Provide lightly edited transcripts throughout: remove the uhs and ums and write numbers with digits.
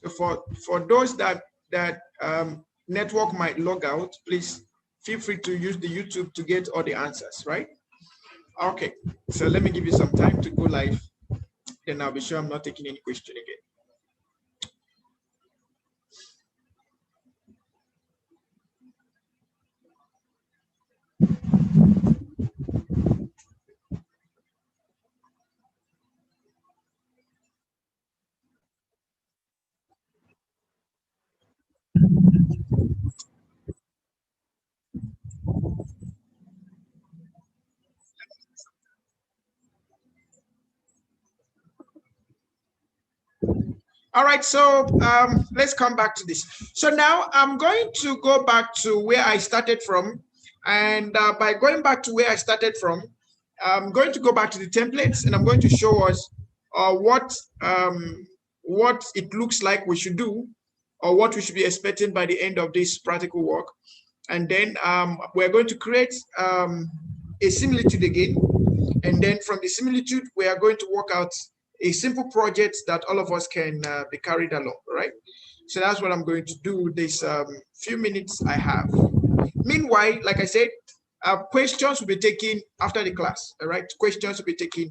for those that network might log out, please feel free to use the YouTube to get all the answers, right? Okay, so let me give you some time to go live, then I'll be sure I'm not taking any question again. All right, so let's come back to this. So now I'm going to go back to where I started from. And by going back to where I started from, I'm going to go back to the templates and I'm going to show us what it looks like we should do or what we should be expecting by the end of this practical work. And then we're going to create a similitude again. And then from the similitude, we are going to work out a simple project that all of us can be carried along, right? So that's what I'm going to do this few minutes I have. Meanwhile, like I said, questions will be taken after the class, all right? Questions will be taken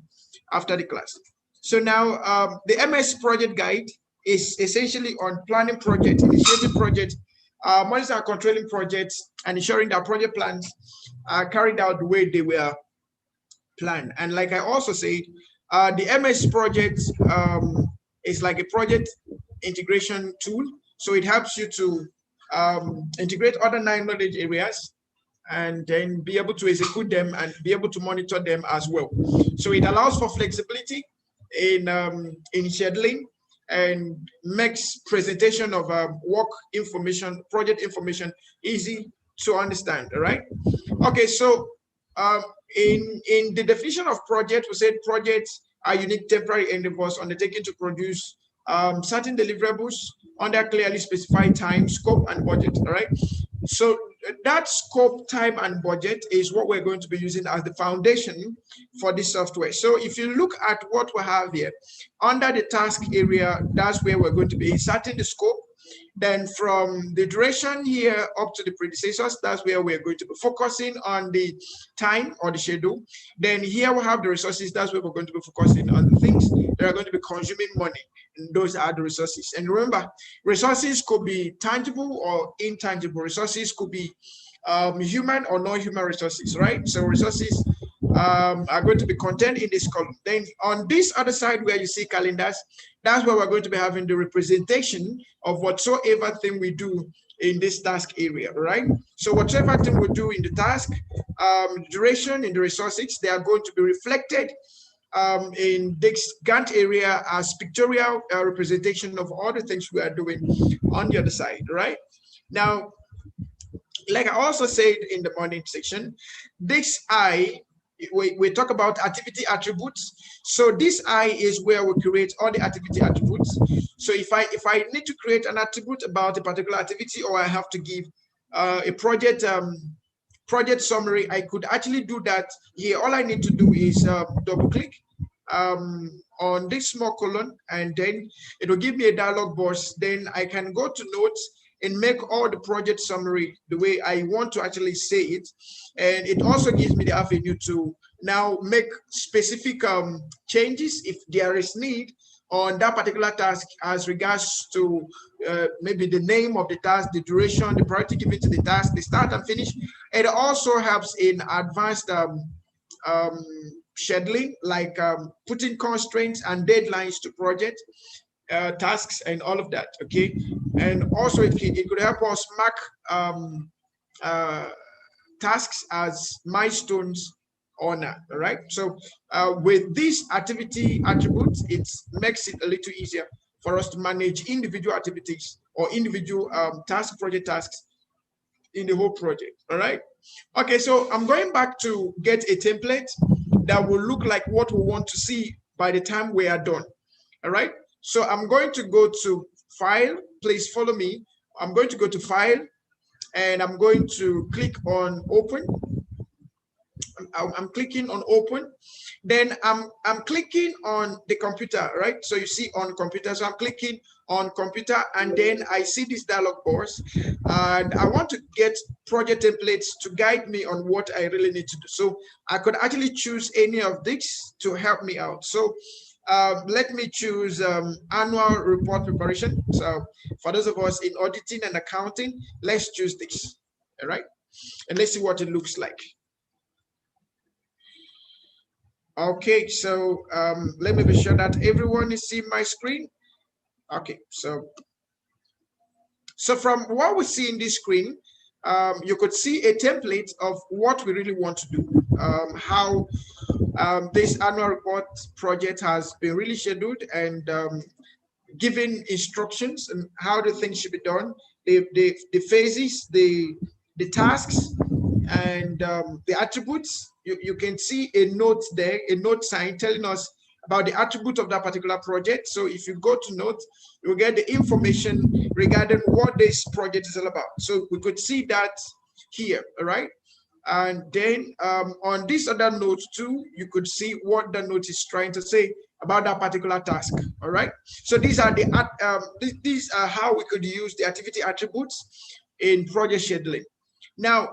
after the class. So now the MS project guide is essentially on planning projects, initiating projects, monitoring and controlling projects, and ensuring that project plans are carried out the way they were planned. And like I also said, the MS project is like a project integration tool. So it helps you to integrate other 9 knowledge areas and then be able to execute them and be able to monitor them as well. So it allows for flexibility in scheduling and makes presentation of work information, project information easy to understand, all right? Okay, so in the definition of project, we said projects are unique temporary endeavors undertaken to produce certain deliverables under clearly specified time, scope, and budget, all right? So that scope, time, and budget is what we're going to be using as the foundation for this software. So if you look at what we have here, under the task area, that's where we're going to be inserting the scope. Then from the duration here up to the predecessors, that's where we're going to be focusing on the time or the schedule. Then here we have the resources, that's where we're going to be focusing on the things that are going to be consuming money. And those are the resources. And remember, resources could be tangible or intangible. Resources could be human or non-human resources, right? So resources are going to be contained in this column. Then on this other side where you see calendars, that's where we're going to be having the representation of whatsoever thing we do in this task area, right? So whatever thing we do in the task, duration in the resources, they are going to be reflected in this Gantt area as pictorial representation of all the things we are doing on the other side, right? Now, like I also said in the morning section, this I, we talk about activity attributes. So this I is where we create all the activity attributes. So if I need to create an attribute about a particular activity, or I have to give a project summary, I could actually do that here. All I need to do is double click on this small column, and then it will give me a dialog box. Then I can go to notes and make all the project summary the way I want to actually say it. And it also gives me the avenue to now make specific changes if there is need on that particular task as regards to maybe the name of the task, the duration, the priority given to the task, the start and finish. It also helps in advanced scheduling, like putting constraints and deadlines to project tasks and all of that, okay? And also it could help us mark tasks as milestones or not, all right? So with these activity attributes, it makes it a little easier for us to manage individual activities or individual project tasks in the whole project, all right? Okay, so I'm going back to get a template that will look like what we want to see by the time we are done, all right? So I'm going to go to File, please follow me. I'm going to go to File, and I'm going to click on Open. I'm clicking on open. Then I'm clicking on the computer, right? So you see on computer. So I'm clicking on computer, and then I see this dialog box, and I want to get project templates to guide me on what I really need to do. So I could actually choose any of these to help me out. So let me choose annual report preparation. So for those of us in auditing and accounting, let's choose this. All right, and let's see what it looks like. Okay, so let me be sure that everyone is seeing my screen. Okay, so from what we see in this screen, you could see a template of what we really want to do, how this annual report project has been really scheduled, and given instructions and how the things should be done, the phases, the tasks, and the attributes. You can see a note there, a note sign telling us about the attribute of that particular project. So if you go to note, you'll get the information regarding what this project is all about. So we could see that here, all right? And then on this other note too, you could see what the note is trying to say about that particular task. All right. So these are these are how we could use the activity attributes in project scheduling. Now,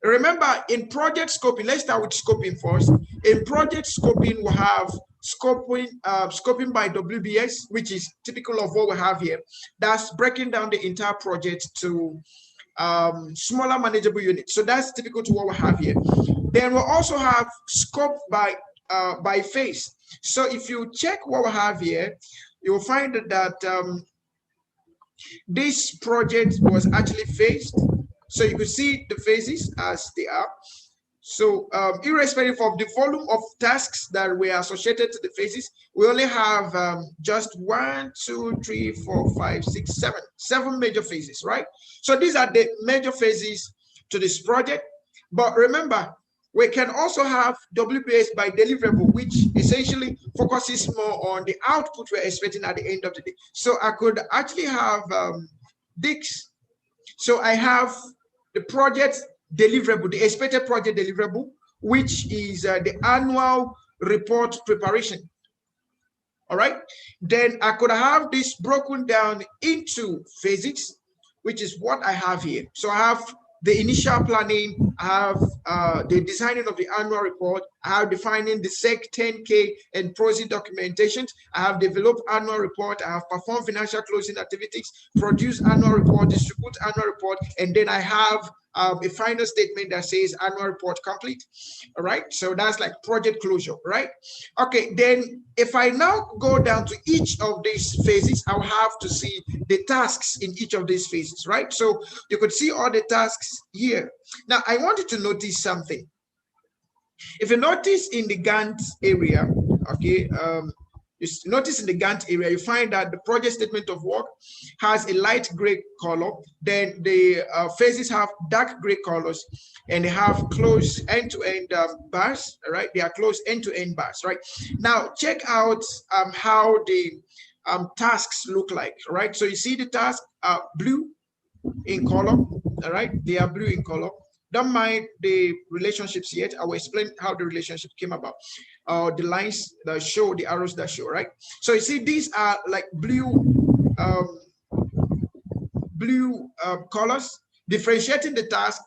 remember in project scoping, let's start with scoping first. In project scoping, we have scoping by WBS, which is typical of what we have here. That's breaking down the entire project to smaller manageable units. So that's typical to what we have here. Then we'll also have scope by phase. So if you check what we have here, you'll find that this project was actually phased. So you can see the phases as they are. So irrespective of the volume of tasks that were associated to the phases, we only have just 1, 2, 3, 4, 5, 6, 7 major phases, right? So these are the major phases to this project. But remember, we can also have WBS by deliverable, which essentially focuses more on the output we're expecting at the end of the day. So I could actually have this. So I have the project deliverable, the expected project deliverable, which is the annual report preparation. All right. Then I could have this broken down into phases, which is what I have here. So I have the initial planning, I have the designing of the annual report, I have defining the SEC 10K and PROSI documentations, I have developed annual report, I have performed financial closing activities, produced annual report, distribute annual report, and then I have a final statement that says annual report complete. All right, so that's like project closure, right? Okay, then if I now go down to each of these phases, I'll have to see the tasks in each of these phases, right? So you could see all the tasks here. Now I wanted to notice something. If you notice in the Gantt area, okay, you notice in the Gantt area, you find that the project statement of work has a light gray color. Then the phases have dark gray colors, and they have closed end-to-end bars, right? They are closed end-to-end bars, right? Now check out how the tasks look like, right? So you see the tasks are blue in color, all right? They are blue in color. Don't mind the relationships yet. I will explain how the relationship came about. The lines that show, the arrows that show, right? So you see, these are like blue colors, differentiating the task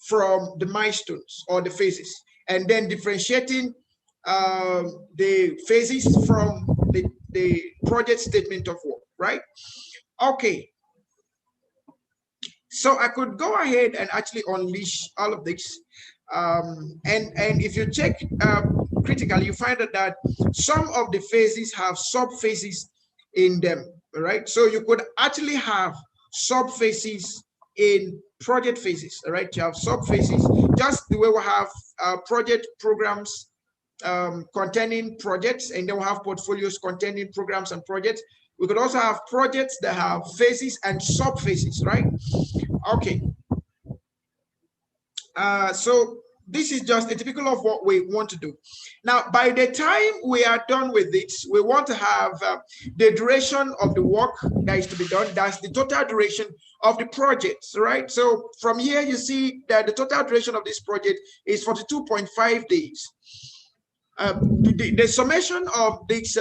from the milestones or the phases, and then differentiating the phases from the project statement of work, right? Okay. So I could go ahead and actually unleash all of this. And if you check critically, you find that some of the phases have sub-phases in them, right? So you could actually have sub-phases in project phases, right? You have sub-phases, just the way we have project programs containing projects, and then we have portfolios containing programs and projects. We could also have projects that have phases and sub-phases, right? Okay. So this is just a typical of what we want to do. Now, by the time we are done with this, we want to have the duration of the work that is to be done. That's the total duration of the project, right? So from here, you see that the total duration of this project is 42.5 days. The summation of this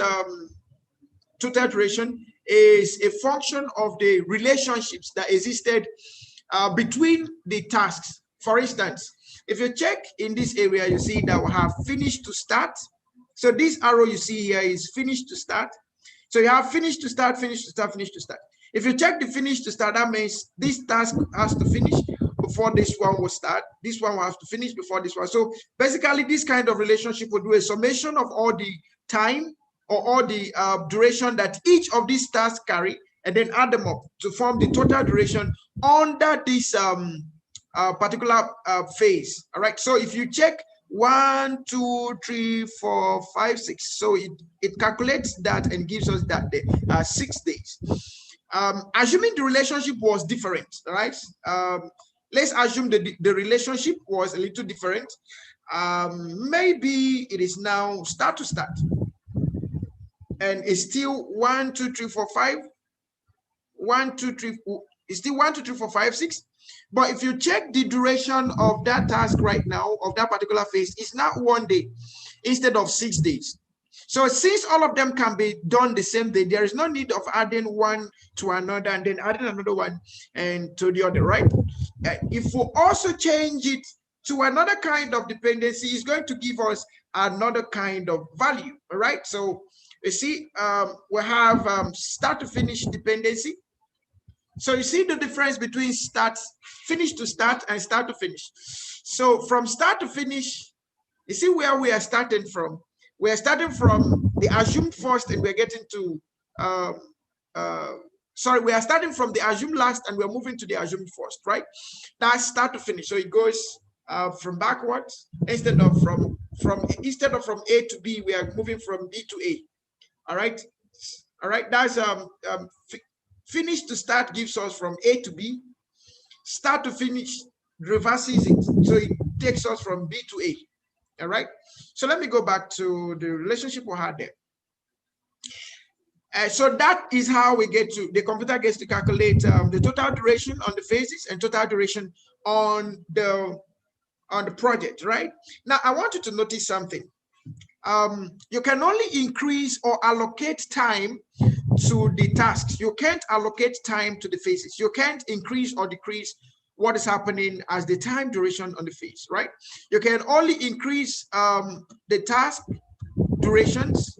total duration is a function of the relationships that existed between the tasks. For instance, if you check in this area, you see that we have finished to start. So this arrow you see here is finished to start. So you have finished to start, finished to start, finished to start. If you check the finish to start, that means this task has to finish before this one will start. This one will have to finish before this one. So basically, this kind of relationship will do a summation of all the time or all the duration that each of these tasks carry, and then add them up to form the total duration under this particular phase. All right. So if you check 1, 2, 3, 4, 5, 6, so it calculates that and gives us that day, 6 days. Assuming the relationship was different, right? Let's assume that the relationship was a little different. Maybe it is now start to start, and it's still 1, 2, 3, 4, 5. 1, 2, 3, 4. It's still 1, 2, 3, 4, 5, 6. But if you check the duration of that task right now, of that particular phase, it's now 1 day instead of 6 days. So since all of them can be done the same day, there is no need of adding one to another and then adding another one and to the other, right? If we also change it to another kind of dependency, it's going to give us another kind of value, all right? So you see, we have start to finish dependency. So you see the difference between finish to start and start to finish. So from start to finish, you see where we are starting from. We are starting from the assumed first and we're getting to, we are starting from the assumed last and we're moving to the assumed first, right? That's start to finish. So it goes from backwards instead of from A to B, we are moving from B to A. All right. All right. That's finish to start gives us from A to B. Start to finish reverses it. So it takes us from B to A. All right. So let me go back to the relationship we had there. So that is how we get to, the computer gets to calculate the total duration on the phases and total duration on the project, right? Now, I want you to notice something. You can only increase or allocate time to the tasks. You can't allocate time to the phases. You can't increase or decrease what is happening as the time duration on the phase, right? You can only increase the task durations,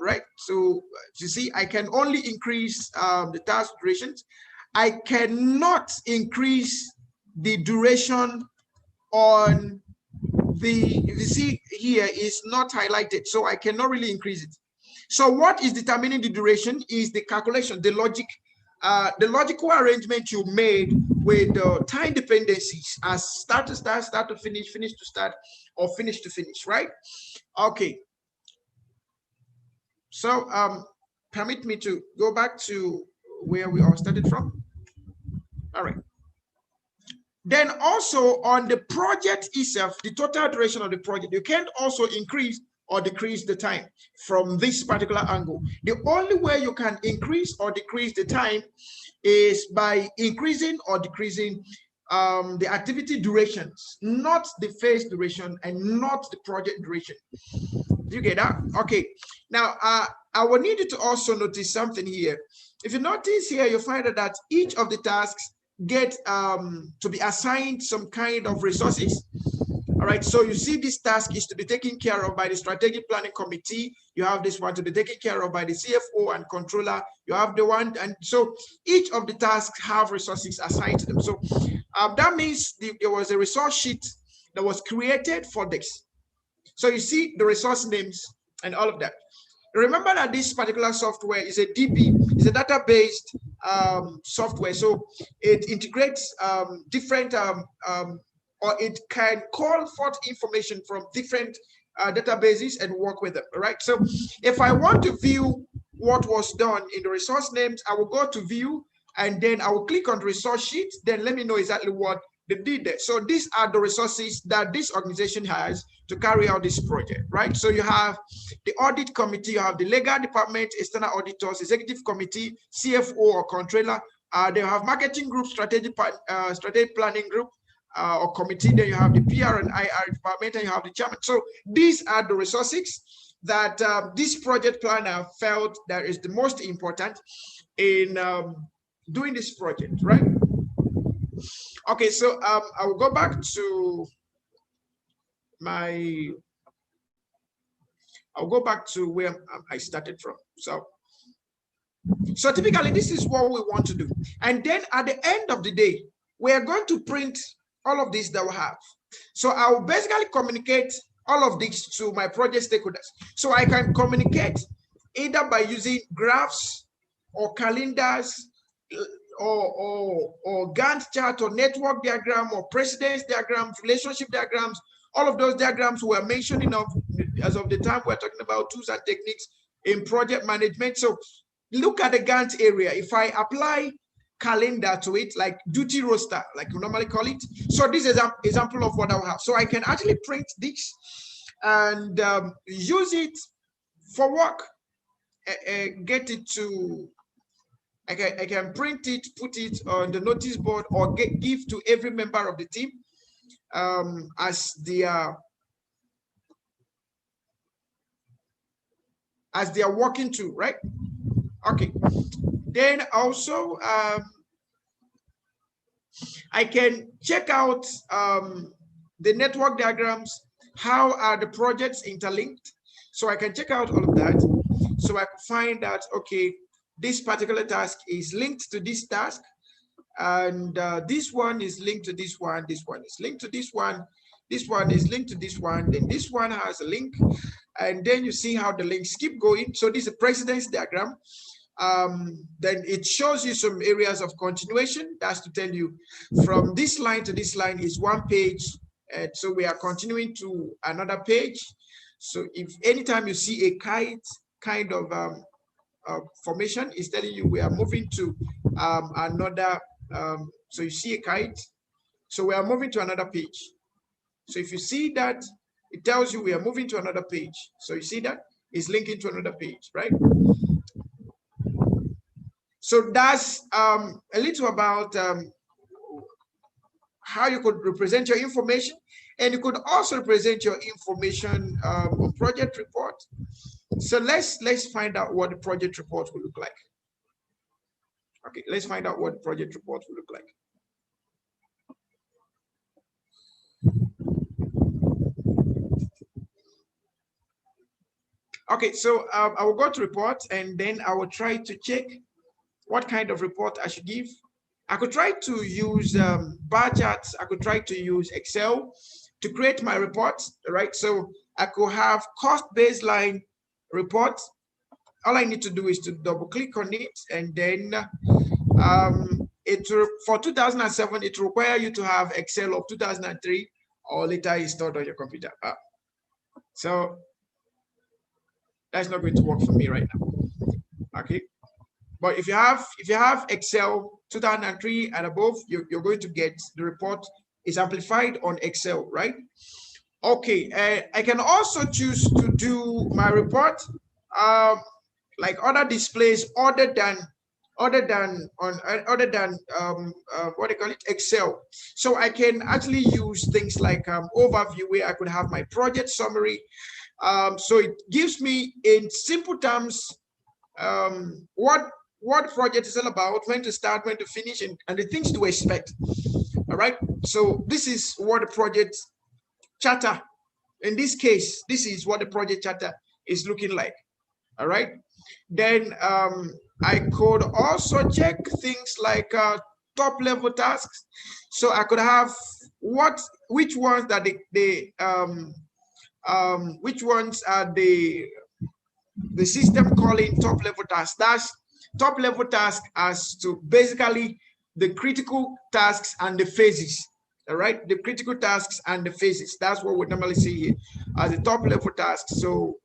right? So you see, I can only increase the task durations. I cannot increase the duration on you see here is not highlighted, so I cannot really increase it. So what is determining the duration is the calculation, the logical arrangement you made with the time dependencies as start to start, start to finish, finish to start, or finish to finish, right? Okay. So permit me to go back to where we all started from. All right. Then also on the project itself, the total duration of the project, you can't also increase or decrease the time from this particular angle. The only way you can increase or decrease the time is by increasing or decreasing the activity durations, not the phase duration and not the project duration. Do you get that? Okay. Now, I will need you to also notice something here. If you notice here, you find that each of the tasks get to be assigned some kind of resources. All right, so you see this task is to be taken care of by the strategic planning committee. You have this one to be taken care of by the CFO and controller. You have the one, and so each of the tasks have resources assigned to them. So that means there was a resource sheet that was created for this. So you see the resource names and all of that. Remember that this particular software is a DB, is a data-based software. So it integrates different, or it can call forth information from different databases and work with them, all right? So if I want to view what was done in the resource names, I will go to view, and then I will click on the resource sheet. Then let me know exactly what They did that. So these are the resources that this organization has to carry out this project, right? So you have the audit committee, you have the legal department, external auditors, executive committee, CFO or controller. They have marketing group, strategic planning group or committee. Then you have the PR and IR department, and you have the chairman. So these are the resources that this project planner felt that is the most important in doing this project, right? Okay, so I will go back to I'll go back to where I started from. So typically this is what we want to do. And then at the end of the day, we are going to print all of this that we have. So I will basically communicate all of this to my project stakeholders. So I can communicate either by using graphs or calendars or Gantt chart or network diagram or precedence diagrams, relationship diagrams. All of those diagrams were mentioning as of the time we're talking about tools and techniques in project management. So look at the Gantt area. If I apply calendar to it, like duty roster, like you normally call it. So this is an example of what I'll have. So I can actually print this and use it for work, get it to, I can print it, put it on the notice board, or give to every member of the team as they are working to, right? Okay. Then also I can check out the network diagrams. How are the projects interlinked? So I can check out all of that. So I can find that, okay, this particular task is linked to this task, and this one is linked to this one, this one is linked to this one is linked to this one, then this one has a link, and then you see how the links keep going. So this is a precedence diagram. Then it shows you some areas of continuation. That's to tell you from this line to this line is one page, and so we are continuing to another page. So if anytime you see a kite kind of formation, is telling you we are moving to another. So you see a kite, so we are moving to another page. So if you see that, it tells you we are moving to another page. So you see that it's linking to another page, right? So that's a little about how you could represent your information, and you could also represent your information on project report. So let's find out what the project report will look like. Okay, let's find out what the project report will look like. Okay, so I will go to report, and then I will try to check what kind of report I should give. I could try to use bar charts. I could try to use Excel to create my reports, right? So I could have cost baseline report. All I need to do is to double click on it, and then for 2007, it requires you to have Excel of 2003 or later installed on your computer. So that's not going to work for me right now. Okay. But if you have Excel 2003 and above, you're going to get the report is amplified on Excel, right? Okay, I can also choose to do my report like other displays other than what do you call it, Excel. So I can actually use things like overview, where I could have my project summary. So it gives me in simple terms what project is all about, when to start, when to finish, and the things to expect. All right. So this is what the project charter, in this case, this is what the project charter is looking like. All right. Then I could also check things like top level tasks. So I could have which ones that which ones are the system calling top level tasks. That's top level task as to basically the critical tasks and the phases. All right, the critical tasks and the phases. That's what we normally see here as the top level tasks. So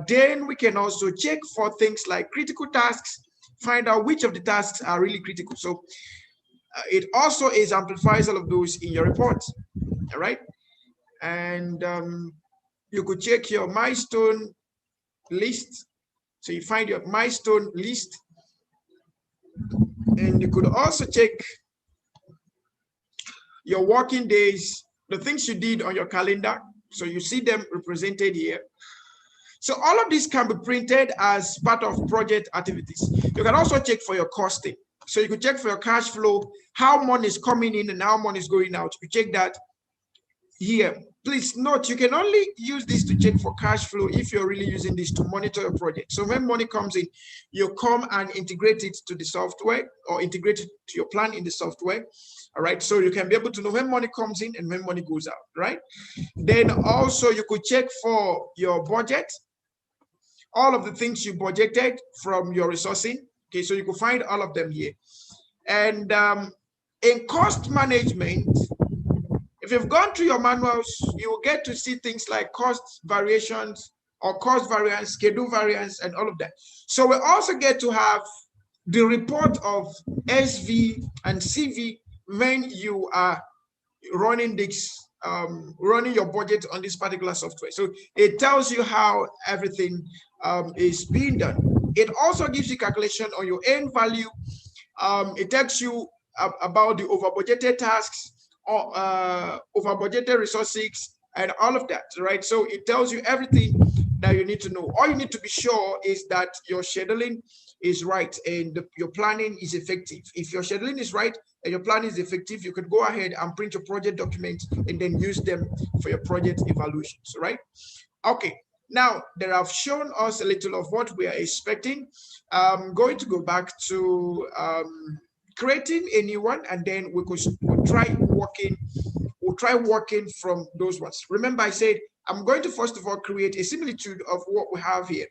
then we can also check for things like critical tasks, find out which of the tasks are really critical. So it also is amplifies all of those in your report. All right. And you could check your milestone list. So you find your milestone list, and you could also check your working days, the things you did on your calendar. So you see them represented here. So all of these can be printed as part of project activities. You can also check for your costing. So you could check for your cash flow, how money is coming in and how money is going out. You check that here. Please note, you can only use this to check for cash flow if you're really using this to monitor your project. So when money comes in, you come and integrate it to the software or integrate it to your plan in the software. All right, so you can be able to know when money comes in and when money goes out, right? Then also you could check for your budget, all of the things you budgeted from your resourcing. Okay, so you can find all of them here. And in cost management, if you've gone through your manuals, you will get to see things like cost variations or cost variance, schedule variance, and all of that. So we also get to have the report of SV and CV when you are running this, running your budget on this particular software. So it tells you how everything is being done. It also gives you calculation on your end value. It tells you about the over budgeted tasks, or over budgeted resources, and all of that, right? So it tells you everything that you need to know. All you need to be sure is that your scheduling is right and your planning is effective. If your scheduling is right and your plan is effective, you can go ahead and print your project documents and then use them for your project evaluations, right? Okay, now that I've shown us a little of what we are expecting, I'm going to go back to creating a new one, and then we'll try working from those ones. Remember, I said I'm going to first of all create a similitude of what we have here,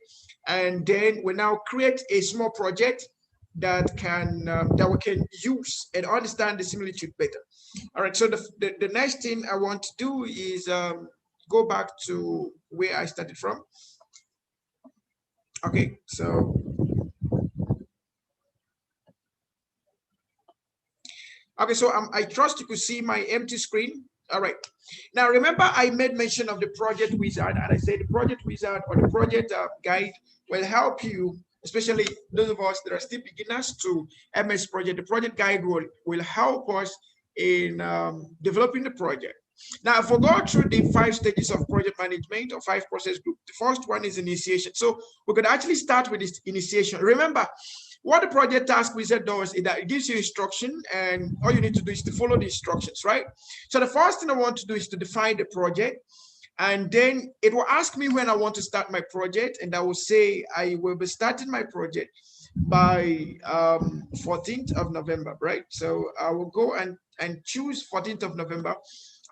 and then we now create a small project that we can use and understand the similitude better. All right. So the next thing I want to do is go back to where I started from. Okay. So okay, so I trust you could see my empty screen. All right. Now, remember, I made mention of the project wizard, and I said the project wizard or the project guide will help you, especially those of us that are still beginners to MS project. The project guide will help us in developing the project. Now, if we go through the 5 stages of project management or 5 process group, the first one is initiation. So we could actually start with this initiation. Remember, what the project task wizard does is that it gives you instruction, and all you need to do is to follow the instructions, right? So the first thing I want to do is to define the project, and then it will ask me when I want to start my project, and I will say I will be starting my project by 14th of November, right? So I will go and choose 14th of November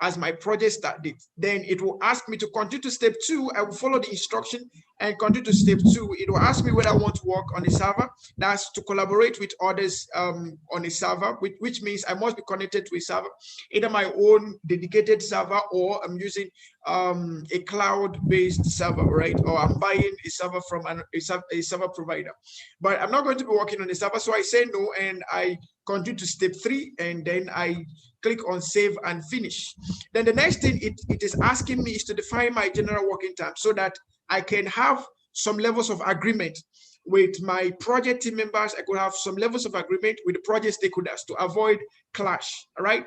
as my project start date. Then it will ask me to continue to step 2. I will follow the instruction and continue to step 2. It will ask me whether I want to work on a server. That's to collaborate with others on a server, which means I must be connected to a server, either my own dedicated server, or I'm using a cloud-based server, right? Or I'm buying a server from a server provider. But I'm not going to be working on a server, so I say no, and I continue to step 3, and then I click on save and finish. Then the next thing it is asking me is to define my general working time so that I can have some levels of agreement with my project team members. I could have some levels of agreement with the project stakeholders to avoid clash. All right.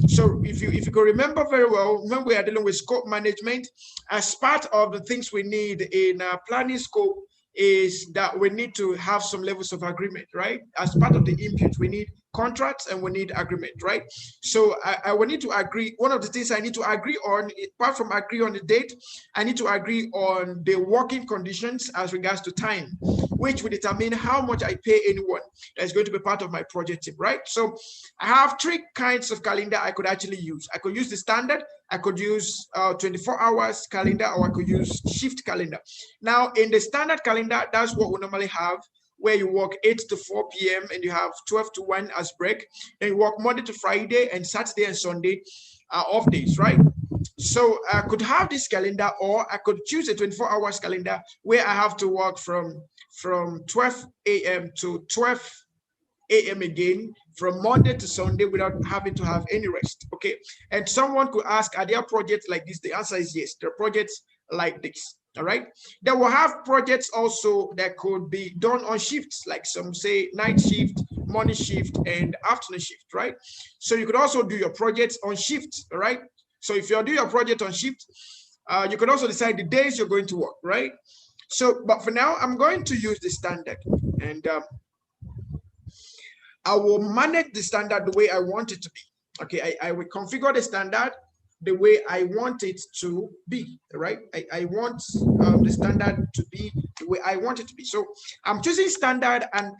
So if you can remember very well, when we are dealing with scope management, as part of the things we need in planning scope is that we need to have some levels of agreement, right? As part of the input, we need contracts and we need agreement, right? So I will need to agree. One of the things I need to agree on, apart from agree on the date, I need to agree on the working conditions as regards to time, which will determine how much I pay anyone that's going to be part of my project team, right? So I have 3 kinds of calendar I could actually use. I could use the standard, I could use 24 hours calendar, or I could use shift calendar. Now, in the standard calendar, that's what we normally have, where you work 8 to 4 p.m. and you have 12 to 1 as break. Then you work Monday to Friday, and Saturday and Sunday are off days, right? So I could have this calendar, or I could choose a 24 hours calendar where I have to work from 12 a.m. to 12 a.m. again from Monday to Sunday without having to have any rest. Okay. And someone could ask, are there projects like this? The answer is yes. There are projects like this. All right. They will have projects also that could be done on shifts, like some say night shift, morning shift, and afternoon shift, right? So you could also do your projects on shift, all right? So if you're doing your project on shift, you can also decide the days you're going to work, right? So, but for now, I'm going to use the standard, and I will manage the standard the way I want it to be. Okay, I will configure the standard the way I want it to be, right? I want the standard to be the way I want it to be. So I'm choosing standard, and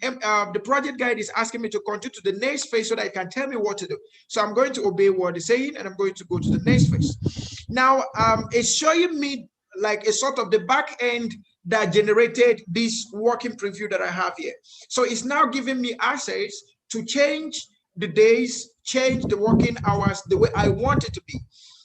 the project guide is asking me to continue to the next phase so that it can tell me what to do. So I'm going to obey what it's saying, and I'm going to go to the next phase. Now, it's showing me like a sort of the back end that generated this working preview that I have here. So it's now giving me access to change the days, change the working hours the way I want it to be.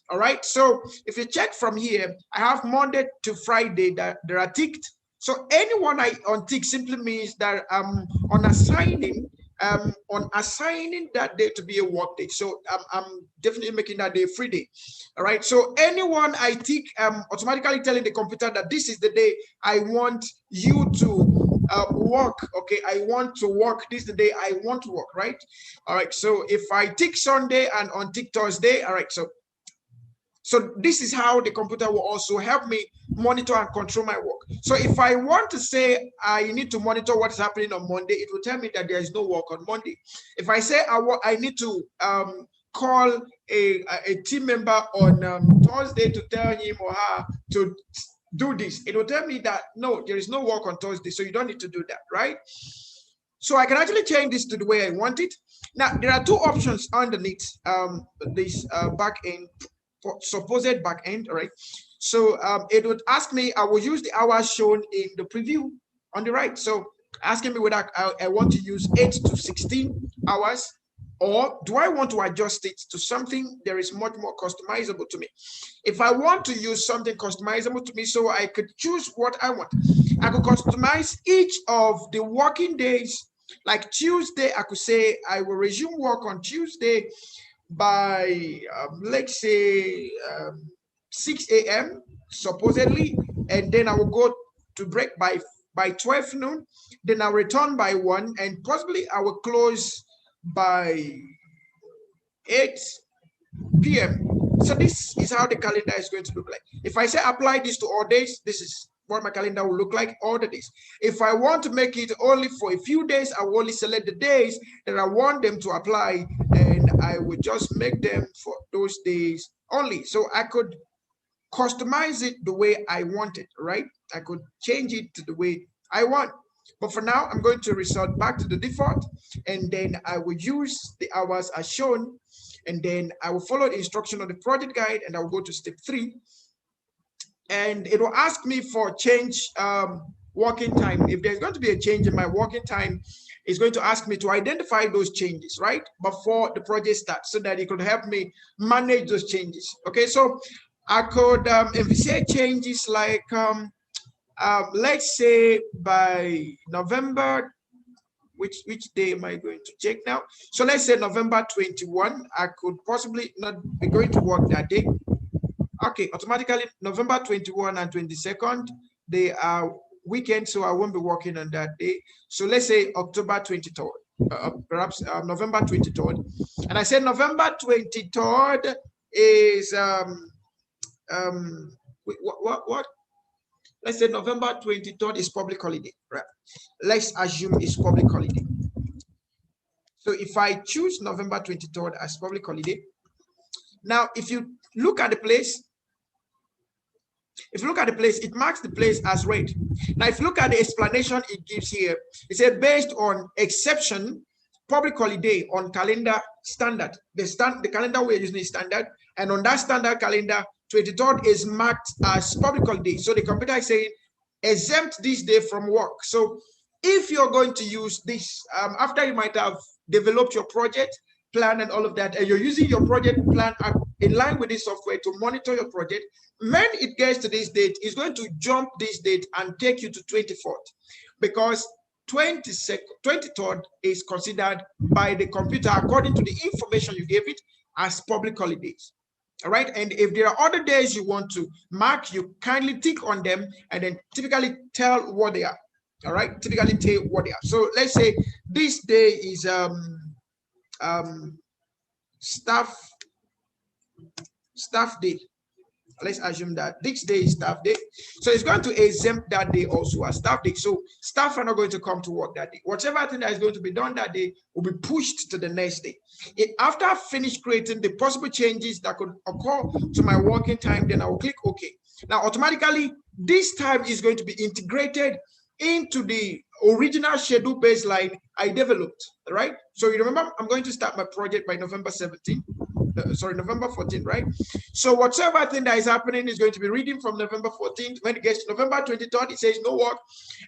All right. So if you check from here, I have Monday to Friday that are ticked. So anyone I untick simply means that I'm on assigning that day to be a work day. So I'm definitely making that day a free day. All right. So anyone I tick, I'm automatically telling the computer that this is the day I want you to work. Okay, I want to work. This is the day I want to work, right? All right. So if I tick Sunday and untick Thursday, all right. So this is how the computer will also help me monitor and control my work. So if I want to say I need to monitor what's happening on Monday, it will tell me that there is no work on Monday. If I say I need to call a team member on Thursday to tell him or her to do this, it will tell me that no, there is no work on Thursday, so you don't need to do that, right? So I can actually change this to the way I want it. Now, there are two options underneath this back end, supposed back end, all right? So it would ask me, I will use the hours shown in the preview on the right. So asking me whether I want to use 8 to 16 hours, or do I want to adjust it to something that is much more customizable to me? If I want to use something customizable to me, so I could choose what I want. I could customize each of the working days. Like Tuesday, I could say I will resume work on Tuesday by let's say 6 a.m. supposedly, and then I will go to break by 12 noon, then I'll return by 1, and possibly I will close by 8 p.m. So this is how the calendar is going to look like. If I say apply this to all days, this is what my calendar will look like all the days. If I want to make it only for a few days, I will only select the days that I want them to apply, and I will just make them for those days only. So I could customize it the way I want it, right? I could change it to the way I want. But for now, I'm going to resort back to the default, and then I will use the hours as shown, and then I will follow the instruction of the project guide, and I will go to step 3. And it will ask me for change working time. If there's going to be a change in my working time, it's going to ask me to identify those changes, right, before the project starts, so that it could help me manage those changes. Okay, so I could envisage changes like, let's say by November, which day am I going to check now? So let's say November 21, I could possibly not be going to work that day. Okay, automatically November 21 and 22nd, they are weekends, so I won't be working on that day. So let's say October 23rd, perhaps November 23rd. And I said November 23rd is, what? Let's say November 23rd is public holiday, right? Let's assume it's public holiday. So if I choose November 23rd as public holiday, now if you look at the place, it marks the place as red. Now, if you look at the explanation it gives here, it said based on exception, public holiday on calendar standard. The calendar we're using is standard, and on that standard calendar, 23rd is marked as public holiday. So the computer is saying exempt this day from work. So if you're going to use this, after you might have developed your project plan and all of that, and you're using your project plan in line with this software to monitor your project, when it gets to this date, it's going to jump this date and take you to 24th, because 23rd is considered by the computer, according to the information you gave it, as public holidays. All right. And if there are other days you want to mark, you kindly tick on them and then typically tell what they are. All right. Typically tell what they are. So let's say this day is staff day. Let's assume that this day is staff day. So it's going to exempt that day also as staff day. So staff are not going to come to work that day. Whatever thing that is going to be done that day will be pushed to the next day. After I finish creating the possible changes that could occur to my working time, then I will click OK. Now, automatically, this time is going to be integrated into the original schedule baseline I developed, right? So you remember, I'm going to start my project by November 17th. November 14th, right? So whatever thing that is happening is going to be reading from November 14th. When it gets to November 23rd, it says no work.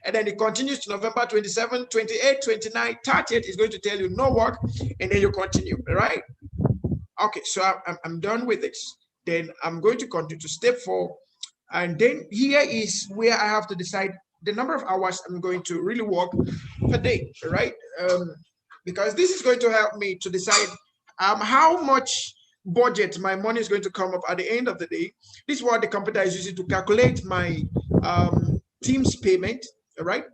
And then it continues to November 27th, 28th, 29th, 30th is going to tell you no work. And then you continue, right? Okay, so I'm done with this. Then I'm going to continue to step 4. And then here is where I have to decide the number of hours I'm going to really work per day, right? Because this is going to help me to decide how much budget my money is going to come up at the end of the day. This is what the computer is using to calculate my team's payment, all right?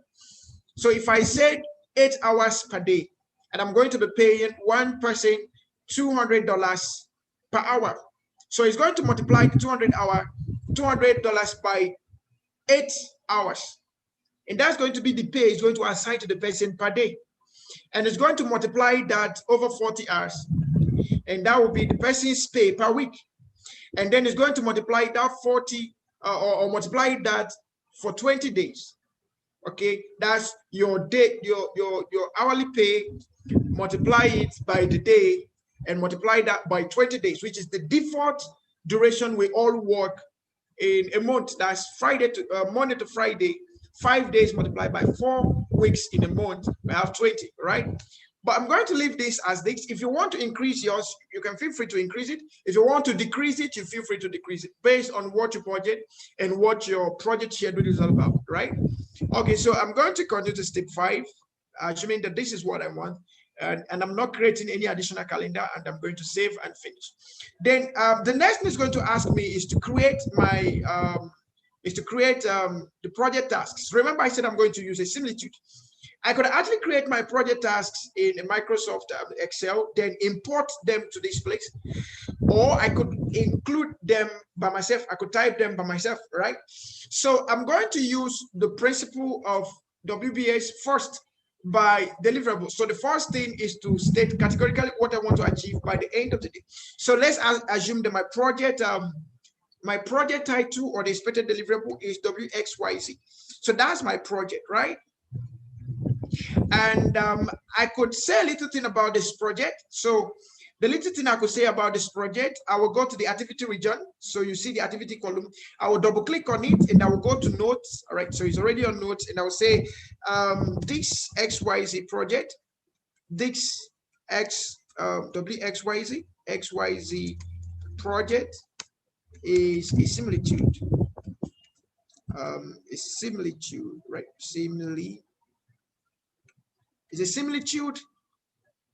So if I said 8 hours per day, and I'm going to be paying one person $200 per hour. So it's going to multiply $200 by 8 hours. And that's going to be the pay it's going to assign to the person per day. And it's going to multiply that over 40 hours. And that will be the person's pay per week. And then it's going to multiply that 40 or multiply that for 20 days. Okay, that's your day, your hourly pay, multiply it by the day and multiply that by 20 days, which is the default duration we all work in a month. That's Friday to Monday to Friday. 5 days multiplied by 4 weeks in a month, we have 20, right? But I'm going to leave this as this. If you want to increase yours, you can feel free to increase it. If you want to decrease it, you feel free to decrease it based on what you budget and what your project schedule is all about, right? Okay, so I'm going to continue to step 5, assuming that this is what I want. And I'm not creating any additional calendar, and I'm going to save and finish. Then the next thing it's going to ask me is to create my the project tasks. Remember, I said I'm going to use a similitude. I could actually create my project tasks in Microsoft Excel, then import them to this place, or I could include them by myself. I could type them by myself, right? So I'm going to use the principle of WBS first by deliverables. So the first thing is to state categorically what I want to achieve by the end of the day. So let's assume that my project title or the expected deliverable is WXYZ. So that's my project, right? And I could say a little thing about this project. So the little thing I could say about this project, I will go to the activity region. So you see the activity column. I will double click on it and I will go to notes. All right, so it's already on notes. And I will say this XYZ project, this WXYZ project is a similitude. Right? It's a similitude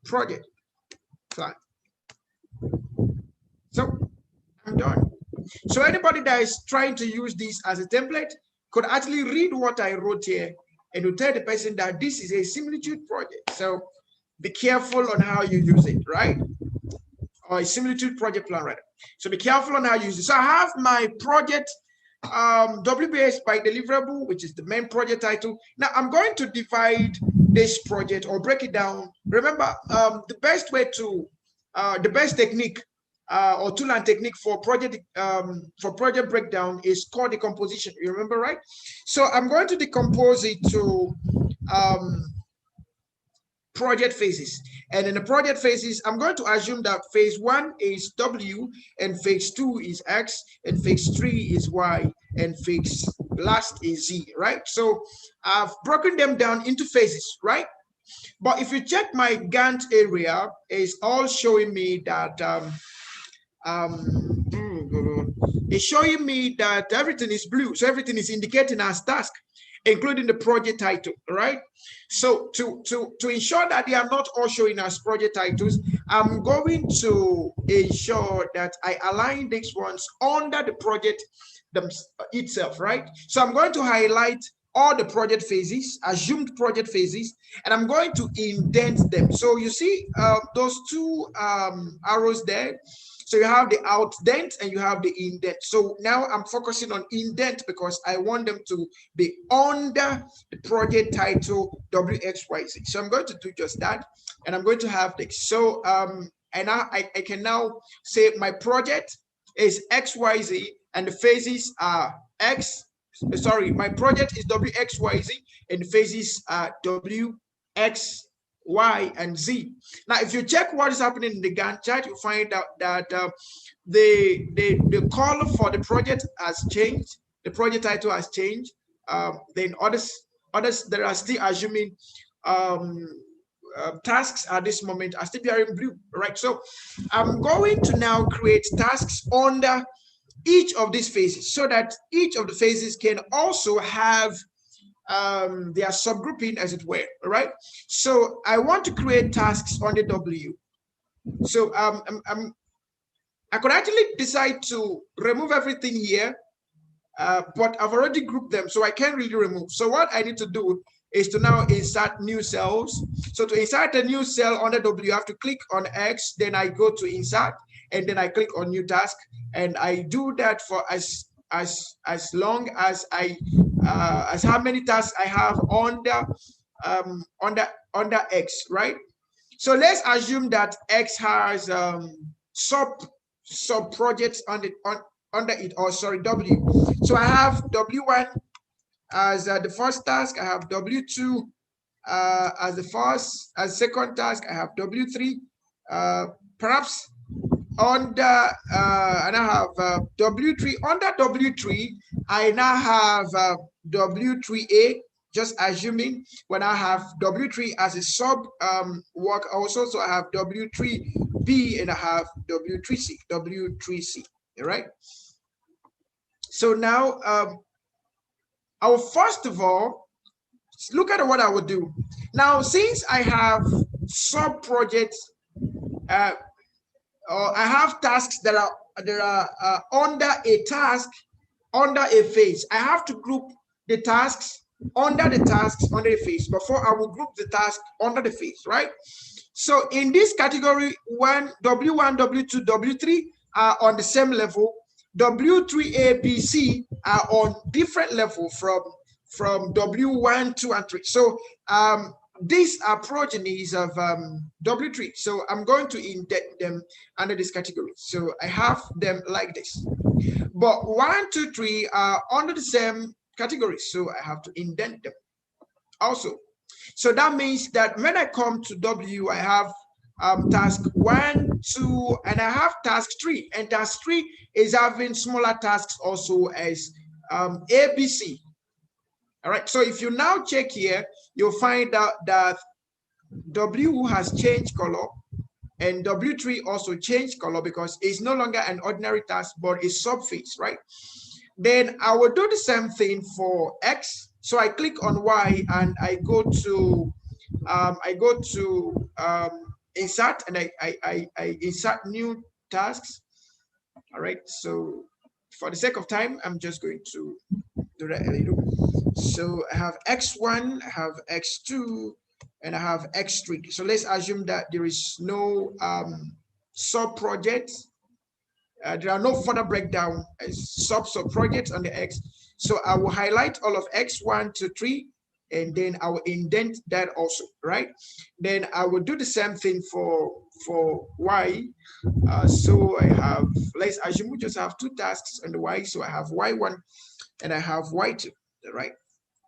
project. Fine. So I'm done. So anybody that is trying to use this as a template could actually read what I wrote here and will tell the person that this is a similitude project. So be careful on how you use it, right? Or a similitude project plan, right? So be careful on how you use it. So I have my project WBS by deliverable, which is the main project title. Now I'm going to divide this project or break it down. Remember, the best technique or tool and technique for project breakdown is called decomposition. You remember, right? So I'm going to decompose it to project phases. And in the project phases, I'm going to assume that phase 1 is W, and phase 2 is X, and phase 3 is Y, and phase last is Z, right? So I've broken them down into phases, right? But if you check my Gantt area, it's all showing me that it's showing me that everything is blue. So everything is indicating as task. including the project title, right? So to ensure that they are not all showing as project titles, I'm going to ensure that I align these ones under the project itself, right? So I'm going to highlight all the project phases, assumed project phases, and I'm going to indent them. So you see those two arrows there. So you have the outdent and you have the indent. So now I'm focusing on indent because I want them to be under the project title WXYZ. So I'm going to do just that, and I'm going to have this. So and I can now say my project is XYZ and the phases are X. Sorry, my project is WXYZ and the phases are WX, Y, and Z. Now, if you check what is happening in the Gantt chart, you find out that the color for the project has changed. The project title has changed. Then others that are still assuming tasks at this moment are still appearing blue, right? So I'm going to now create tasks under each of these phases so that each of the phases can also have their subgrouping, as it were, right? So I want to create tasks on the W. So I could actually decide to remove everything here, but I've already grouped them, so I can't really remove. So what I need to do is to now insert new cells. So to insert a new cell on the W, I have to click on X, then I go to insert, and then I click on new task, and I do that for as long as as how many tasks I have under X, right? So let's assume that X has sub projects under it, or sorry, W. So I have W1 as the first task. I have W2 as the second task. I have W3. Perhaps under and I have W3. Under W3, I now have W3A. Just assuming when I have W3 as a sub work also, so I have W3B and I have W3C. All right. So now I will first of all look at what I would do. Now, since I have sub projects, or I have tasks that are under a task, under a phase, I have to group the tasks under the tasks under the phase before I will group the task under the phase, right? So in this category, W1, W2, W3 are on the same level. W3A, B, C are on different level from W1, 2, and 3. So these are progenies of W3. So I'm going to indent them under this category. So I have them like this. But 1, 2, 3 are under the same category. So I have to indent them also. So that means that when I come to W, I have task 1, 2, and I have task 3. And task 3 is having smaller tasks also as A, B, C. All right. So if you now check here, you'll find out that W has changed color and W3 also changed color because it's no longer an ordinary task, but a subphase, right? Then I will do the same thing for X. So I click on Y and I go to insert, and I insert new tasks. All right. So for the sake of time, I'm just going to do that a little. So I have X1, I have X2, and I have X3. So let's assume that there is no sub projects. There are no further breakdown as sub projects on the X. So I will highlight all of X1 to 3, and then I will indent that also, right? Then I will do the same thing for Y. So I have, let's assume we just have 2 tasks on the Y. So I have Y1 and I have Y2, right?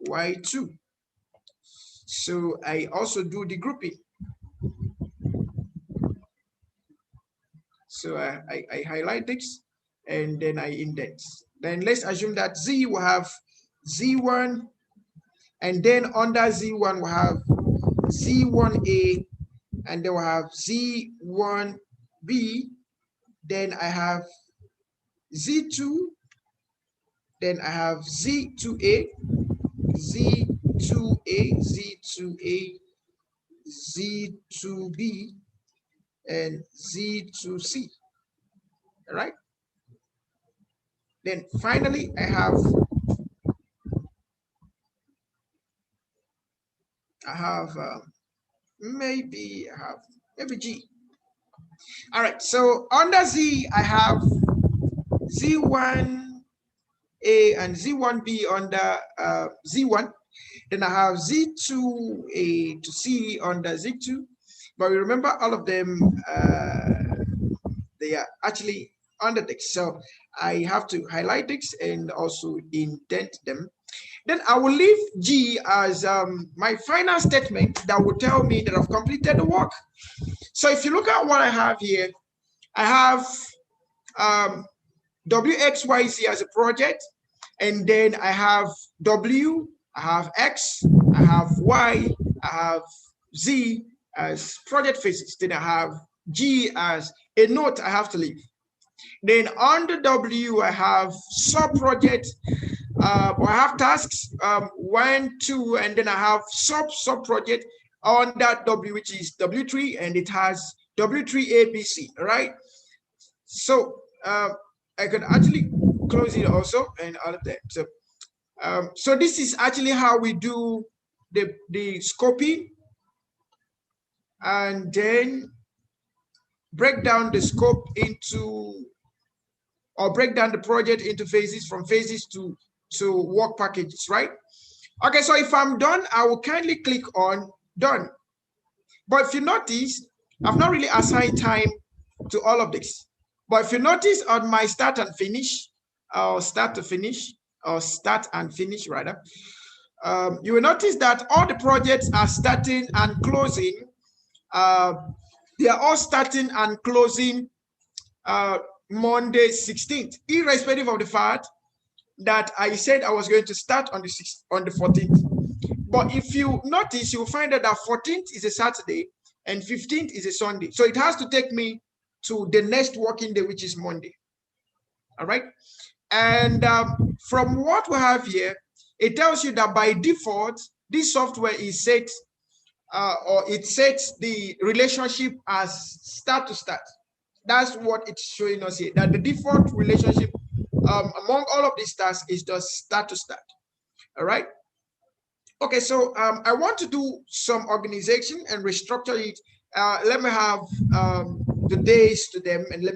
Y2. So I also do the grouping. So I highlight this and then I indent. Then let's assume that Z will have Z1, and then under Z1 we'll have Z1A, and then we'll have Z1B. Then I have Z2, then I have Z2A, Z2A, Z2A, Z2B, and Z2C. All right. Then finally, I have maybe G. All right. So under Z, I have Z1A and Z1B under Z1. Then I have Z2A to C under Z2. But we remember all of them, they are actually under this. So I have to highlight this and also indent them. Then I will leave G as my final statement that will tell me that I've completed the work. So if you look at what I have here, I have WXYZ as a project, and then I have W, I have X, I have Y, I have Z as project phases. Then I have G as a note I have to leave. Then under W, I have sub-project, or I have tasks, 1, 2, and then I have sub-project under W, which is W3, and it has W3ABC, right? So I can actually close it also and all of that. So, so this is actually how we do the scoping, and then break down the scope into, or break down the project into phases, from phases to work packages, right? Okay, so if I'm done, I will kindly click on done. But if you notice, I've not really assigned time to all of this. But if you notice on my start and finish, or start to finish, or start and finish rather, you will notice that all the projects are starting and closing. They are all starting and closing Monday 16th, irrespective of the fact that I said I was going to start on the 14th. But if you notice, you'll find that 14th is a Saturday and 15th is a Sunday. So it has to take me to the next working day, which is Monday. All right. And from what we have here, it tells you that by default, this software is set, or it sets the relationship as start to start. That's what it's showing us here, that the default relationship among all of these tasks is just start to start. All right. Okay, so I want to do some organization and restructure it. Let me have the days to them, and let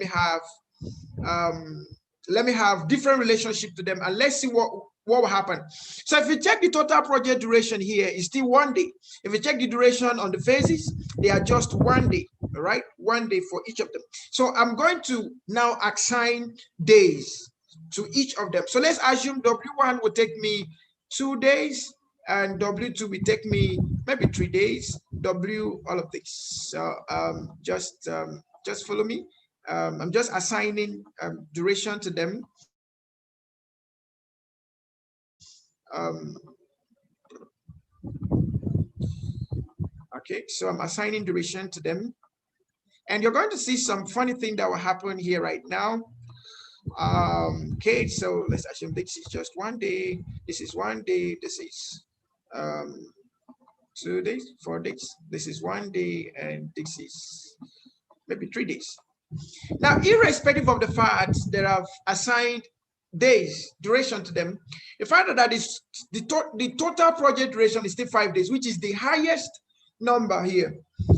me have different relationship to them, and let's see what will happen. So if you check the total project duration here, it's still 1 day. If you check the duration on the phases, they are just 1 day. All right, 1 day for each of them. So I'm going to now assign days to each of them. So let's assume W1 will take me 2 days, and W2 will take me maybe 3 days. W, all of this. So just follow me. I'm just assigning duration to them. Okay, so I'm assigning duration to them, and you're going to see some funny thing that will happen here right now. Okay, so let's assume this is just 1 day, this is 1 day, this is 2 days, 4 days, this is 1 day, and this is maybe 3 days. Now, irrespective of the fact that I've assigned days duration to them, the fact that is the total project duration is still 5 days, which is the highest number here.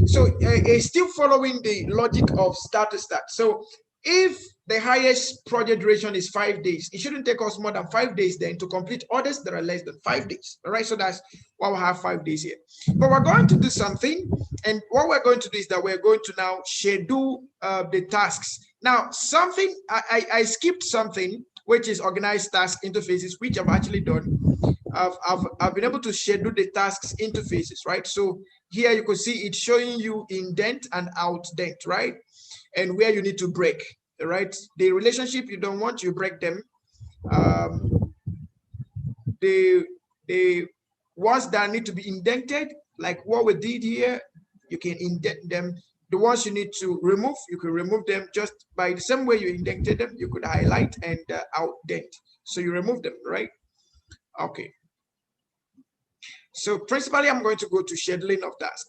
So it's still following the logic of start to start. So if the highest project duration is 5 days, it shouldn't take us more than 5 days then to complete others that are less than 5 days. All right, so that's why we have 5 days here. But we're going to do something, and what we're going to do is that we're going to now schedule the tasks. Now, something I skipped something, which is organized task interfaces, which I've actually done. I've been able to schedule the tasks interfaces, right? So here you can see it's showing you indent and outdent, right? And where you need to break, right? The relationship you don't want, you break them. The ones that need to be indented, like what we did here, you can indent them. The ones you need to remove, you can remove them just by the same way you indented them. You could highlight and outdent. So you remove them, right? Okay. So principally, I'm going to go to scheduling of task.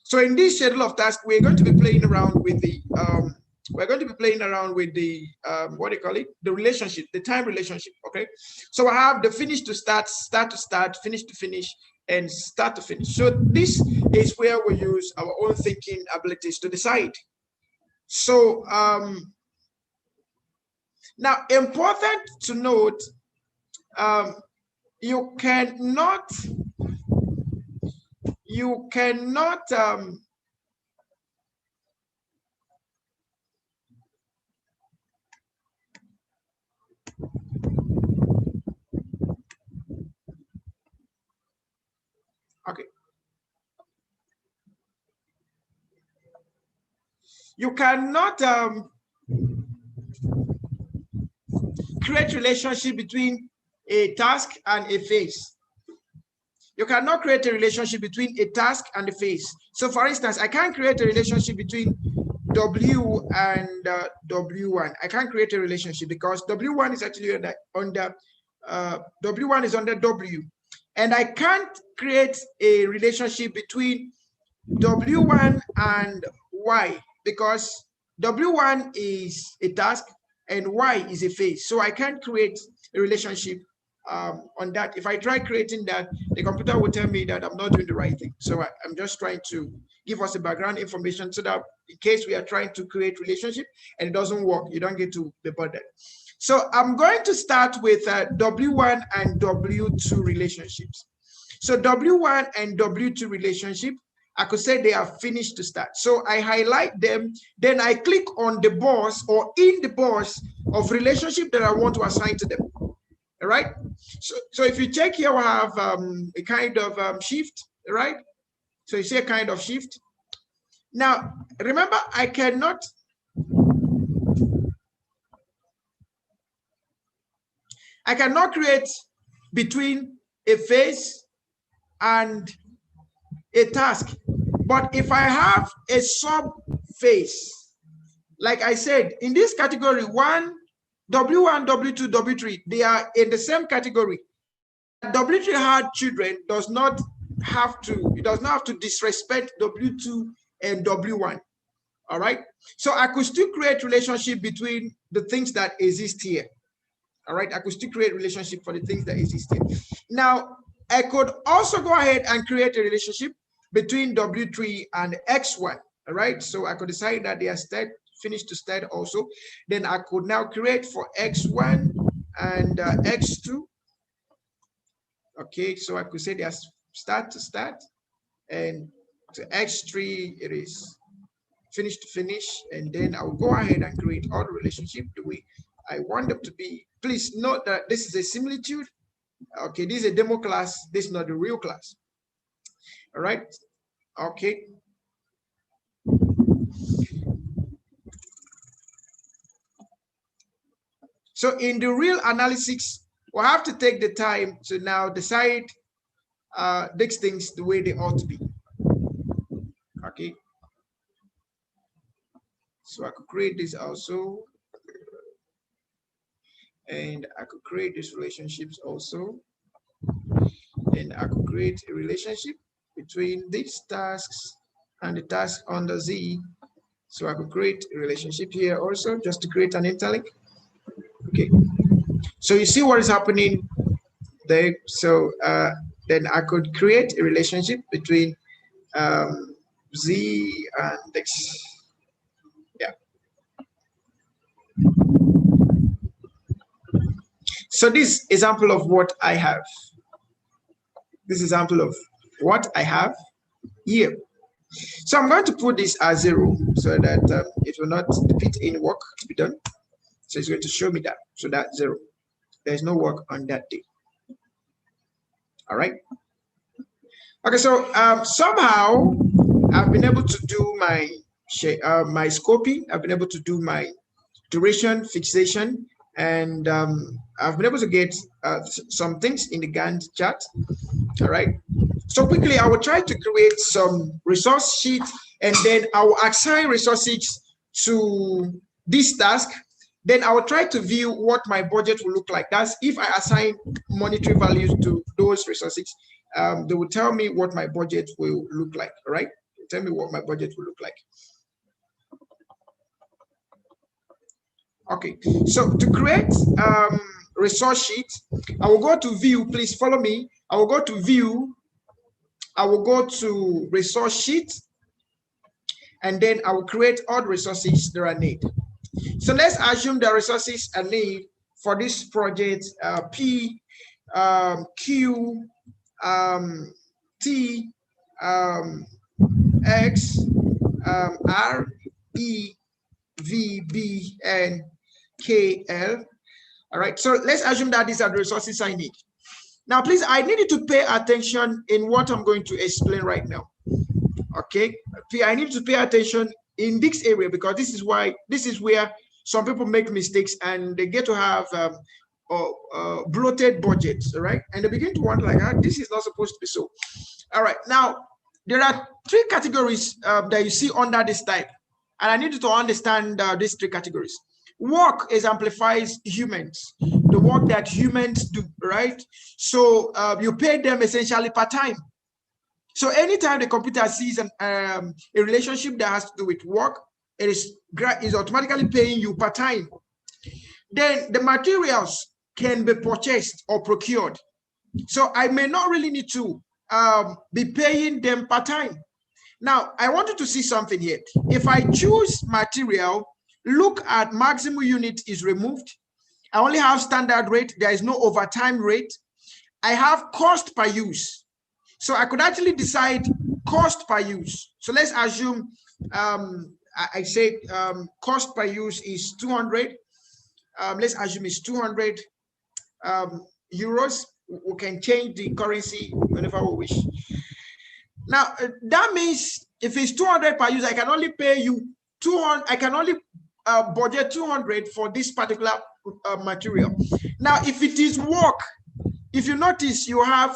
So in this schedule of task, we're going to be playing around with the what do you call it? The relationship, the time relationship. Okay. So I have the finish to start, start to start, finish to finish, and start to finish. So this is where we use our own thinking abilities to decide. So now important to note, you cannot okay, you cannot create relationship between a task and a phase. You cannot create a relationship between a task and a phase. So for instance, I can't create a relationship between W and W1. I can't create a relationship because W1 is actually under W1 is under W. And I can't create a relationship between W1 and Y because W1 is a task and Y is a phase. So I can't create a relationship on that. If I try creating that, the computer will tell me that I'm not doing the right thing. So I'm just trying to give us a background information so that in case we are trying to create relationship and it doesn't work, you don't get to be bothered. So I'm going to start with W1 and W2 relationships. So W1 and W2 relationship, I could say they are finished to start. So I highlight them, then I click on the box or in the box of relationship that I want to assign to them. All right. So if you check here, we have a kind of shift, right? So you see a kind of shift. Now, remember, I cannot create between a phase and a task. But if I have a sub phase, like I said, in this category, W1, W2, W3, they are in the same category. W3 had children does not have to disrespect W2 and W1. All right. So I could still create relationship between the things that exist here. All right. I could still create relationship for the things that exist here. Now, I could also go ahead and create a relationship between W3 and X1. All right. So I could decide that they are finished to start also. Then I could now create for X1 and X2. Okay. So I could say they are start to start, and to X3 it is finish to finish, and then I'll go ahead and create all the relationship the way I want them to be. Please note that this is a similitude. Okay, this is a demo class. This is not the real class. All right. Okay. So in the real analysis, we'll have to take the time to now decide these things the way they ought to be. Okay. So I could create this also. And I could create these relationships also. And I could create a relationship between these tasks and the task under Z. So I could create a relationship here also just to create an interlink. Okay. So you see what is happening there. So then I could create a relationship between Z and X. Yeah. So this example of what I have. This example of what I have here. So I'm going to put this as 0 so that it will not repeat any work to be done. So it's going to show me that. So that's 0. There's no work on that day. All right. Okay. So somehow I've been able to do my scoping. I've been able to do my duration fixation, and I've been able to get some things in the Gantt chart. All right. So quickly, I will try to create some resource sheet, and then I will assign resources to this task. Then I will try to view what my budget will look like. That's if I assign monetary values to those resources. they will tell me what my budget will look like, right? Tell me what my budget will look like. Okay, so to create resource sheet, I will go to view, please follow me. I will go to view, I will go to resource sheet, and then I will create all the resources that I need. So let's assume the resources I need for this project, P, Q, T, X, R, E, V, B, and K, L. All right, so let's assume that these are the resources I need. Now, please, I need you to pay attention in what I'm going to explain right now. Okay, I need to pay attention in this area, because this is where some people make mistakes and they get to have bloated budgets, all right? And they begin to wonder, like, this is not supposed to be so. All right, now there are three categories that you see under this type, and I need you to understand these three categories. Work exemplifies humans, the work that humans do, right? So you pay them essentially per time. So anytime the computer sees a relationship that has to do with work, it is automatically paying you per time. Then the materials can be purchased or procured. So I may not really need to be paying them per time. Now, I want you to see something here. If I choose material, look at maximum unit is removed. I only have standard rate. There is no overtime rate. I have cost per use. So I could actually decide cost per use. So let's assume I said cost per use is 200. Let's assume it's 200 euros. We can change the currency whenever we wish. Now, that means if it's 200 per use, I can only pay you 200. I can only budget 200 for this particular material. Now, if it is work, if you notice, you have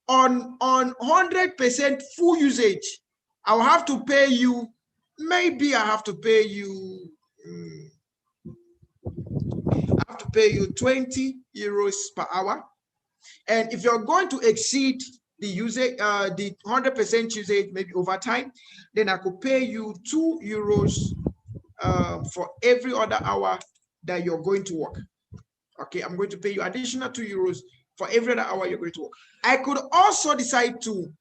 on 100% full usage, I'll have to pay you, maybe I have to pay you, 20 euros per hour. And if you're going to exceed the usage, the 100% usage, maybe over time, then I could pay you 2 euros for every other hour that you're going to work. Okay, I'm going to pay you additional 2 euros for every other hour you're going to work. I could also decide to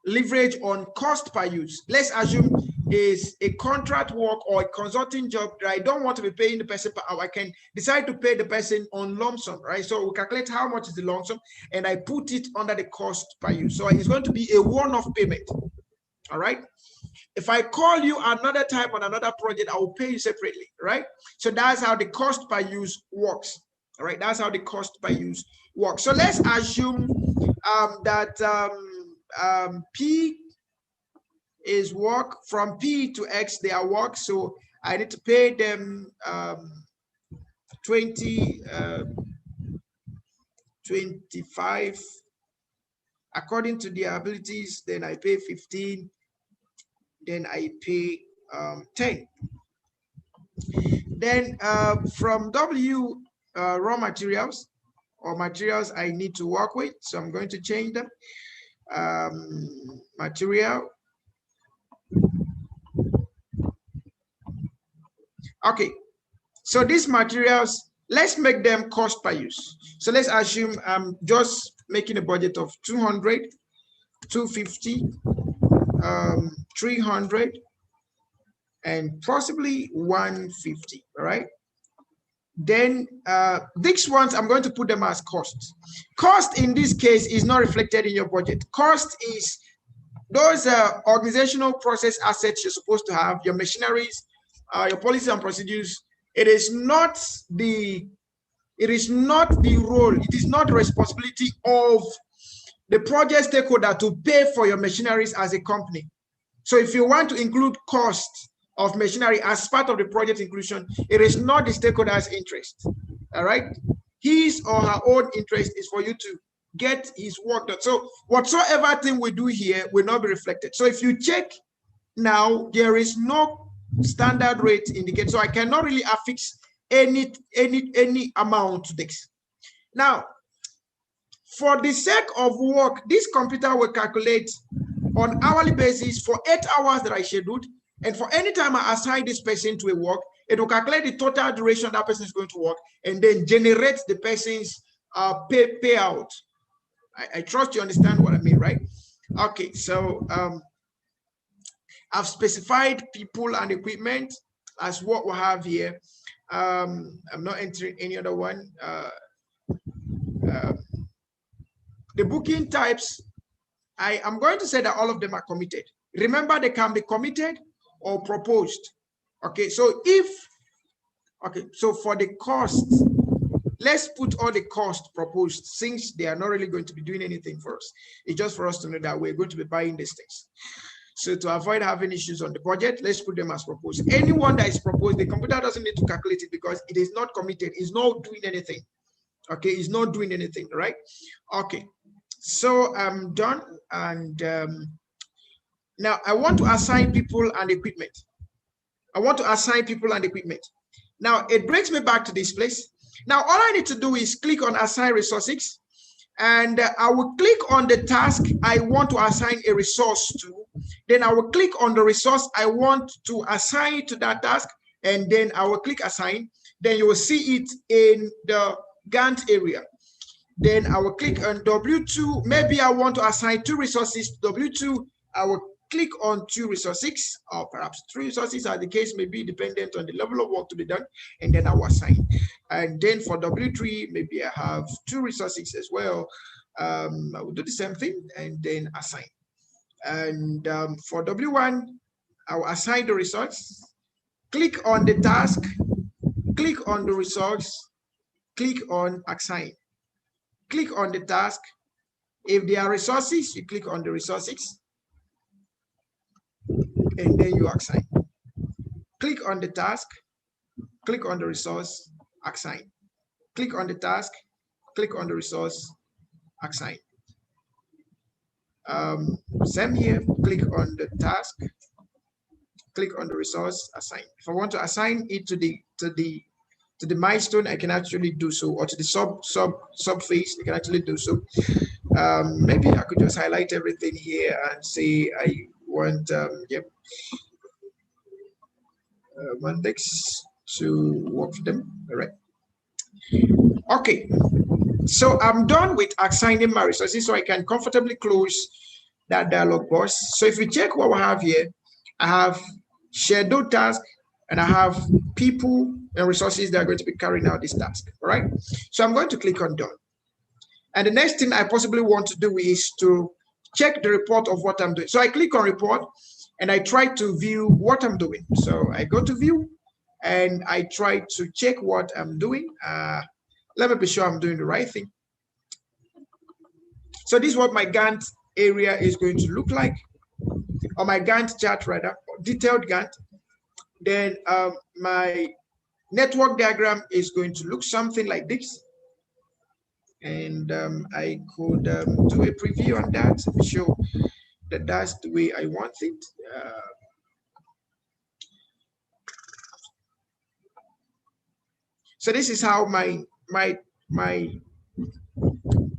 leverage on cost per use. Let's assume is a contract work or a consulting job that I don't want to be paying the person per hour. I can decide to pay the person on lump sum, right? So we calculate how much is the lump sum and I put it under the cost per use. So it's going to be a one-off payment, all right? If I call you another time on another project, I will pay you separately, right? So that's how the cost per use works, all right? That's how the cost per use works. So let's assume that P is work. From P to X, they are work. So I need to pay them 25 according to their abilities. Then I pay 15. Then I pay 10. Then from W, raw materials or materials I need to work with. So I'm going to change them. Material. Okay, so these materials, let's make them cost per use. So let's assume I'm just making a budget of 200, 250, 300, and possibly 150, all right? Then these ones, I'm going to put them as costs. Cost in this case is not reflected in your budget. Cost is those organizational process assets you're supposed to have, your machineries, your policies and procedures. It is not the role, it is not the responsibility of the project stakeholder to pay for your machineries as a company. So if you want to include cost of machinery as part of the project inclusion, it is not the stakeholder's interest, all right? His or her own interest is for you to get his work done. So whatsoever thing we do here will not be reflected. So if you check now, there is no standard rate indicated. So I cannot really affix any amount to this. Now, For the sake of work, this computer will calculate on hourly basis for 8 hours that I scheduled, and for any time I assign this person to a work, it will calculate the total duration that person is going to work and then generate the person's payout. I trust you understand what I mean, right? Okay, so I've specified people and equipment as what we have here. I'm not entering any other one. The booking types, I am going to say that all of them are committed. Remember, they can be committed or proposed. Okay, so so for the costs, let's put all the costs proposed, since they are not really going to be doing anything for us. It's just for us to know that we're going to be buying these things. So to avoid having issues on the budget, let's put them as proposed. Anyone that is proposed, the computer doesn't need to calculate it because it is not committed. It's not doing anything. Okay, it's not doing anything, right? Okay, so I'm done. And now I want to assign people and equipment. I want to assign people and equipment. Now it brings me back to this place. Now all I need to do is click on assign resources, and I will click on the task I want to assign a resource to. Then I will click on the resource I want to assign to that task, and then I will click assign. Then you will see it in the Gantt area. Then I will click on W2. Maybe I want to assign 2 resources to W2. I will click on 2 resources, or perhaps 3 resources, as the case may be, dependent on the level of work to be done, and then I will assign. And then for W3, maybe I have 2 resources as well. I will do the same thing and then assign. And for W1, I will assign the resource, click on the task, click on the resource, click on assign. Click on the task. If there are resources, you click on the resources, and then you assign. Click on the task, click on the resource, assign. Click on the task, click on the resource, assign. Same here, click on the task, click on the resource, assign. If I want to assign it to the milestone, I can actually do so, or to the sub phase, I can actually do so. Maybe I could just highlight everything here and say I want Mondex to work for them. All right. Okay. So I'm done with assigning my resources, so I can comfortably close that dialog box. So if you check what we have here, I have scheduled task, and I have people and resources that are going to be carrying out this task. All right. So I'm going to click on done. And the next thing I possibly want to do is to check the report of what I'm doing. So I click on report, and I try to view what I'm doing. So I go to view, and I try to check what I'm doing. Let me be sure I'm doing the right thing. So this is what my Gantt area is going to look like, or my Gantt chart rather, detailed Gantt. Then my network diagram is going to look something like this. And I could do a preview on that to be sure that that's the way I want it. So this is how my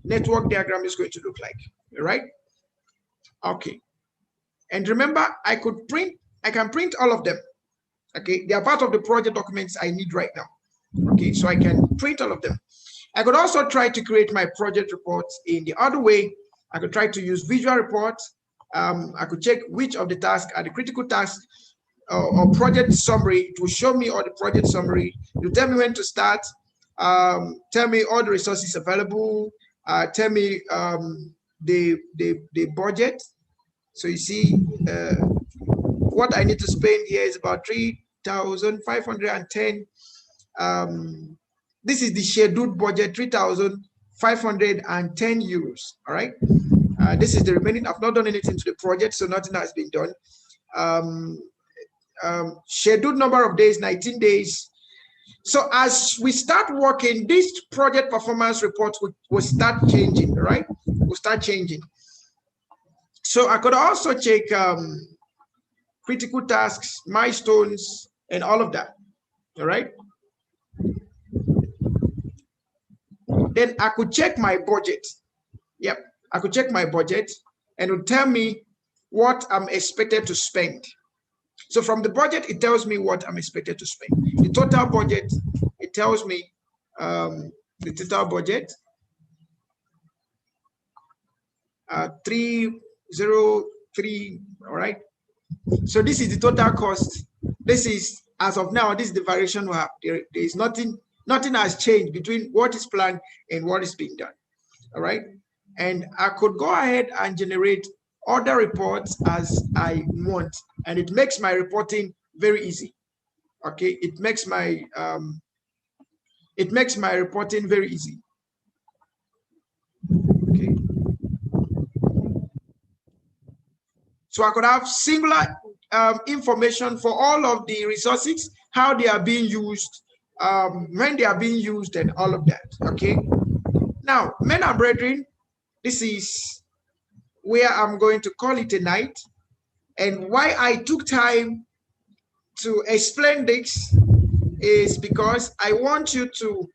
network diagram is going to look like, right? Okay. And remember, I can print all of them. Okay, they are part of the project documents I need right now. Okay, so I can print all of them. I could also try to create my project reports in the other way. I could try to use visual reports. I could check which of the tasks are the critical tasks, or project summary. It will show me all the project summary. You tell me when to start. Tell me all the resources available. Tell me the budget. So you see, what I need to spend here is about 3,510. This is the scheduled budget, 3,510 euros. All right. This is the remaining. I've not done anything to the project, so nothing has been done. Scheduled number of days, 19 days. So as we start working, this project performance report will start changing, right? Will start changing. So I could also check critical tasks, milestones, and all of that. All right. Then I could check my budget. Yep, I could check my budget and it would tell me what I'm expected to spend. So from the budget, it tells me what I'm expected to spend. The total budget, it tells me the total budget, 303, all right? So this is the total cost. This is, as of now, this is the variation we have. There is nothing has changed between what is planned and what is being done, all right? And I could go ahead and generate other reports as I want, and it makes my reporting very easy. Okay, it makes my reporting very easy. Okay, so I could have singular information for all of the resources, how they are being used, when they are being used, and all of that. Okay, now, men and brethren, this is where I'm going to call it a night. And why I took time to explain this is because I want you to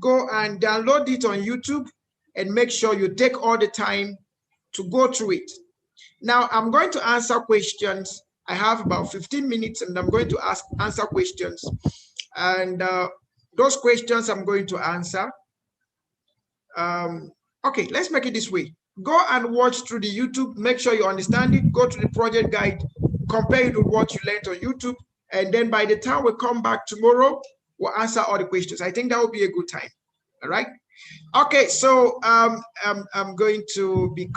go and download it on YouTube and make sure you take all the time to go through it. Now, I'm going to answer questions. I have about 15 minutes and I'm going to answer questions. And those questions I'm going to answer. Okay, let's make it this way. Go and watch through the YouTube, make sure you understand it, go to the project guide, compare it with what you learned on YouTube, and then by the time we come back tomorrow, we'll answer all the questions. I think that will be a good time. All right. Okay, so I'm going to be